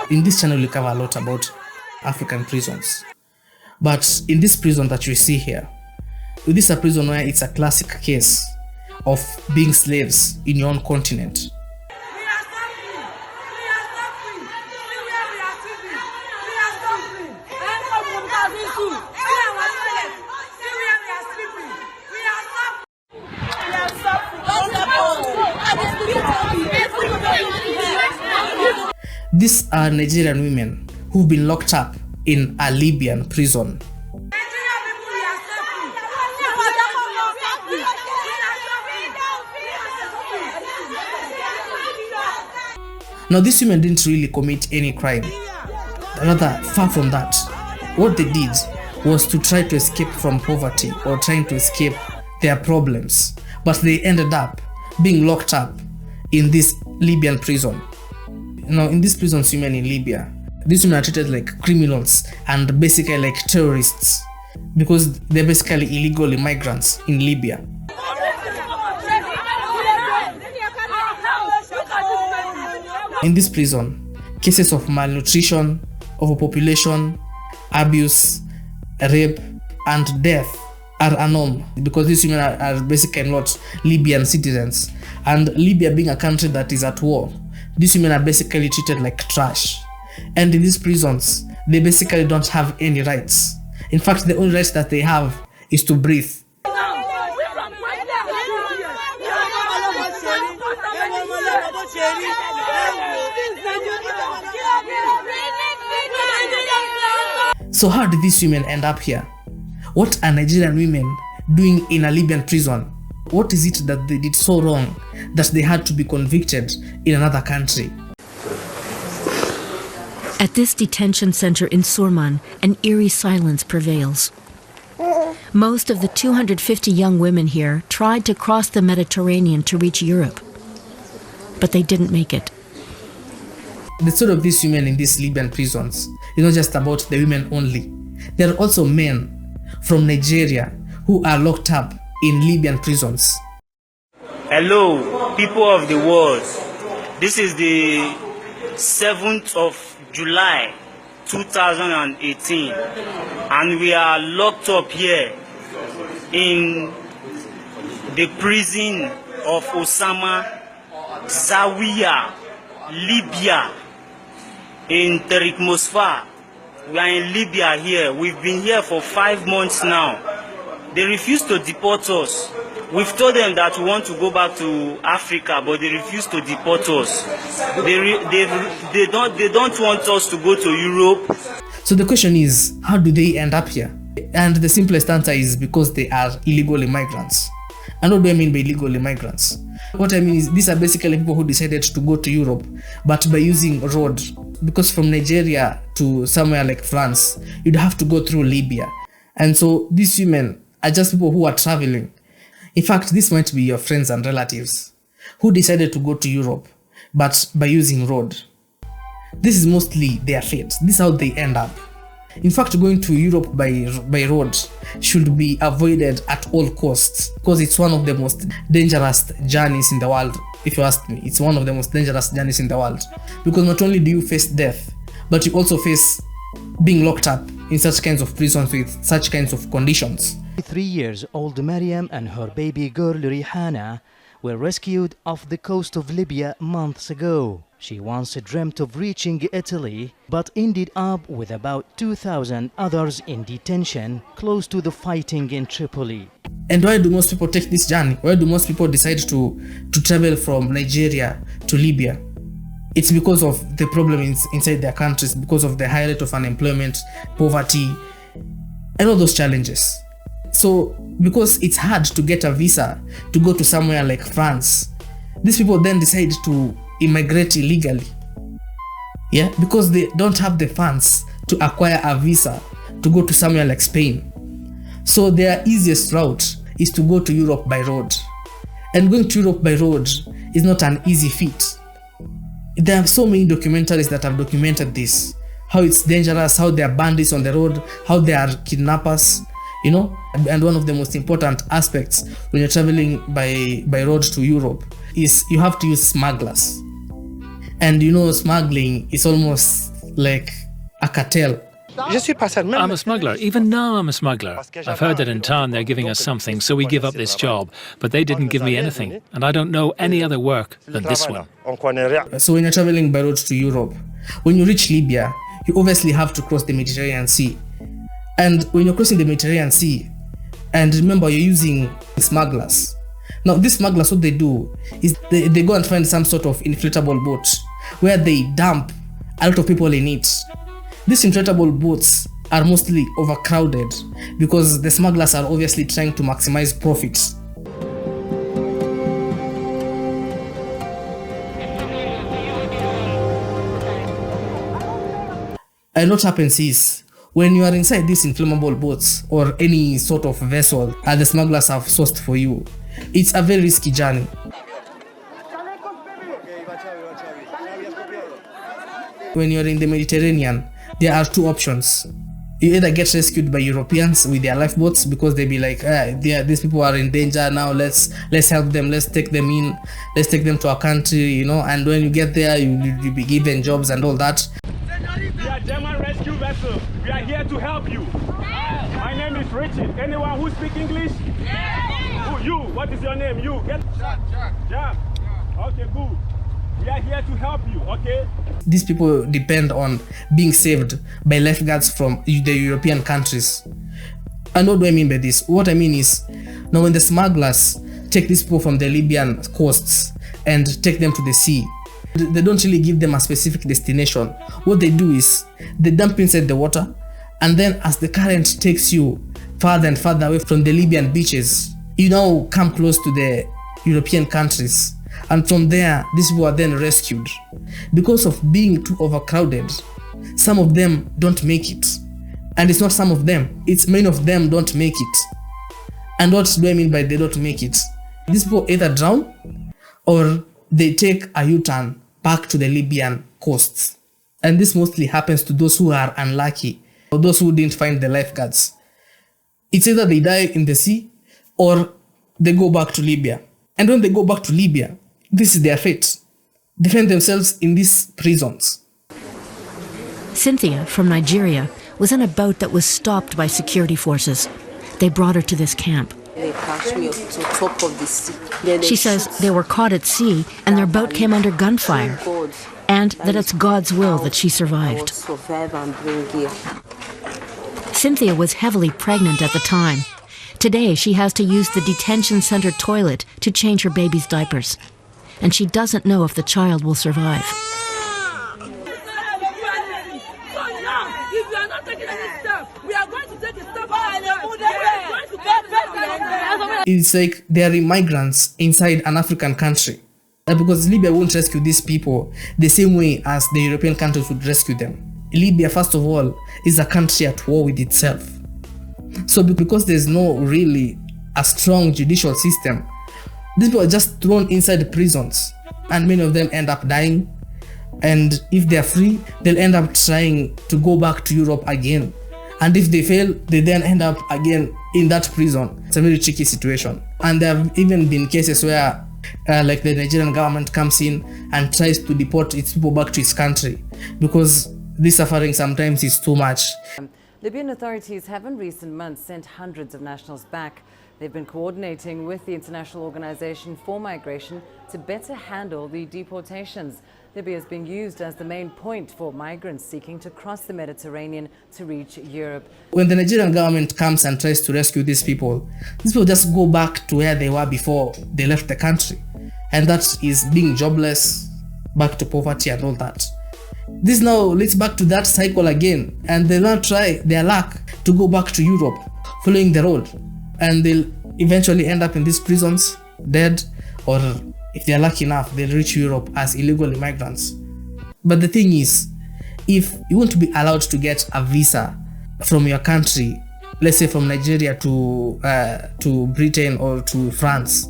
In this channel, we cover a lot about African prisons. But in this prison that you see here, this is a prison where it's a classic case of being slaves in your own continent. These are Nigerian women who've been locked up in a Libyan prison. Now, these women didn't really commit any crime. Rather, far from that. What they did was to try to escape from poverty or trying to escape their problems. But they ended up being locked up in this Libyan prison. Now, in these prisons, women in Libya, these women are treated like criminals and basically like terrorists because they're basically illegal immigrants in Libya. In this prison, cases of malnutrition, overpopulation, abuse, rape, and death are a norm because these women are basically not Libyan citizens. And Libya being a country that is at war, these women are basically treated like trash. And in these prisons, they basically don't have any rights. In fact, the only rights that they have is to breathe. So how did these women end up here? What are Nigerian women doing in a Libyan prison? What is it that they did so wrong that they had to be convicted in another country? At this detention center in Surman, an eerie silence prevails. Most of the 250 young women here tried to cross the Mediterranean to reach Europe, but they didn't make it. The story of these women in these Libyan prisons is not just about the women only. There are also men from Nigeria who are locked up in Libyan prisons. Hello, people of the world. This is the 7th of July 2018 and we are locked up here in the prison of Osama Zawiya, Libya, in Tariq Mosfa. We are in Libya here. We've been here for 5 months now. They refuse to deport us. We've told them that we want to go back to Africa, but they refuse to deport us. They don't want us to go to Europe. So the question is, how do they end up here? And the simplest answer is because they are illegal immigrants. And what do I mean by illegal immigrants? What I mean is these are basically people who decided to go to Europe, but by using road. Because from Nigeria to somewhere like France, you'd have to go through Libya. And so these women are just people who are traveling. In fact, this might be your friends and relatives who decided to go to Europe, but by using road. This is mostly their fate. This is how they end up. In fact, going to Europe by road should be avoided at all costs because it's one of the most dangerous journeys in the world. If you ask me, it's one of the most dangerous journeys in the world because not only do you face death, but you also face being locked up in such kinds of prisons with such kinds of conditions. 3-year-old Mariam and her baby girl Rihana were rescued off the coast of Libya months ago. She once dreamt of reaching Italy, but ended up with about 2,000 others in detention close to the fighting in Tripoli. And why do most people take this journey? Why do most people decide to travel from Nigeria to Libya? It's because of the problems inside their countries, because of the high rate of unemployment, poverty, and all those challenges. So, because it's hard to get a visa to go to somewhere like France, these people then decide to immigrate illegally. Yeah, because they don't have the funds to acquire a visa to go to somewhere like Spain. So their easiest route is to go to Europe by road. And going to Europe by road is not an easy feat. There are so many documentaries that have documented this. How it's dangerous, how there are bandits on the road, how there are kidnappers, you know. And one of the most important aspects when you're traveling by road to Europe is you have to use smugglers. And you know, smuggling is almost like a cartel. I'm a smuggler. Even now I'm a smuggler. I've heard that in town they're giving us something, so we give up this job. But they didn't give me anything, and I don't know any other work than this one. So when you're traveling by road to Europe, when you reach Libya, you obviously have to cross the Mediterranean Sea. And when you're crossing the Mediterranean Sea, and remember you're using smugglers. Now these smugglers, what they do is they go and find some sort of inflatable boat where they dump a lot of people in it. These inflatable boats are mostly overcrowded because the smugglers are obviously trying to maximize profits. And what happens is, when you are inside these inflammable boats or any sort of vessel that the smugglers have sourced for you, it's a very risky journey. When you're in the Mediterranean, there are two options. You either get rescued by Europeans with their lifeboats because they be like, these people are in danger now, let's help them, let's take them in, let's take them to our country, you know, and when you get there, you'll be given jobs and all that. We are German rescue vessel. We are here to help you. My name is Richard. Anyone who speaks English? Who, you? What is your name? You? Get Jack. Okay, good. We are here to help you, okay? These people depend on being saved by lifeguards from the European countries. And what do I mean by this? What I mean is, now when the smugglers take these people from the Libyan coasts and take them to the sea, they don't really give them a specific destination. What they do is, they dump inside the water, and then as the current takes you farther and farther away from the Libyan beaches, you now come close to the European countries. And from there, these people are then rescued. Because of being too overcrowded, some of them don't make it. And it's not some of them, it's many of them don't make it. And what do I mean by they don't make it? These people either drown or they take a U-turn back to the Libyan coasts. And this mostly happens to those who are unlucky or those who didn't find the lifeguards. It's either they die in the sea or they go back to Libya. And when they go back to Libya, this is their fate. They find themselves in these prisons. Cynthia, from Nigeria, was on a boat that was stopped by security forces. They brought her to this camp. They cast me up to top of the sea. She says they were caught at sea and their boat came under gunfire, and that it's God's will that she survived. Cynthia was heavily pregnant at the time. Today, she has to use the detention center toilet to change her baby's diapers. And she doesn't know if the child will survive. It's like they are migrants inside an African country. Because Libya won't rescue these people the same way as the European countries would rescue them. Libya, first of all, is a country at war with itself. So because there's no really a strong judicial system, these people are just thrown inside prisons, and many of them end up dying. And if they're free, they'll end up trying to go back to Europe again. And if they fail, they then end up again in that prison. It's a very tricky situation. And there have even been cases where like the Nigerian government comes in and tries to deport its people back to its country because this suffering sometimes is too much. Libyan authorities have in recent months sent hundreds of nationals back. They've been coordinating with the International Organization for Migration to better handle the deportations. Libya is being used as the main point for migrants seeking to cross the Mediterranean to reach Europe. When the Nigerian government comes and tries to rescue these people just go back to where they were before they left the country. And that is being jobless, back to poverty and all that. This now leads back to that cycle again, and they'll now try their luck to go back to Europe, following the road. And they'll eventually end up in these prisons, dead, or if they're lucky enough, they'll reach Europe as illegal immigrants. But the thing is, if you want to be allowed to get a visa from your country, let's say from Nigeria to Britain or to France,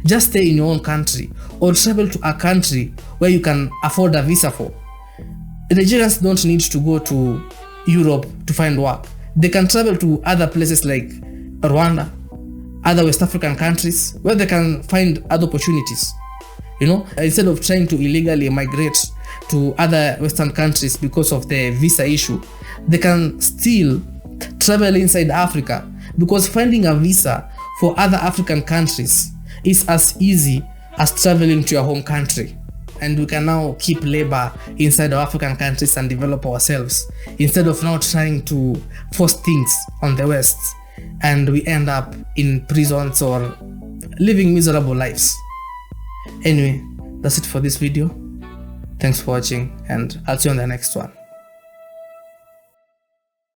just stay in your own country or travel to a country where you can afford a visa for. Nigerians don't need to go to Europe to find work. They can travel to other places like Rwanda, other West African countries where they can find other opportunities. You know, instead of trying to illegally migrate to other Western countries because of the visa issue, they can still travel inside Africa, because finding a visa for other African countries is as easy as traveling to your home country. And we can now keep labor inside our African countries and develop ourselves, instead of now trying to force things on the West, and we end up in prisons or living miserable lives. Anyway, that's it for this video. Thanks for watching, and I'll see you on the next one.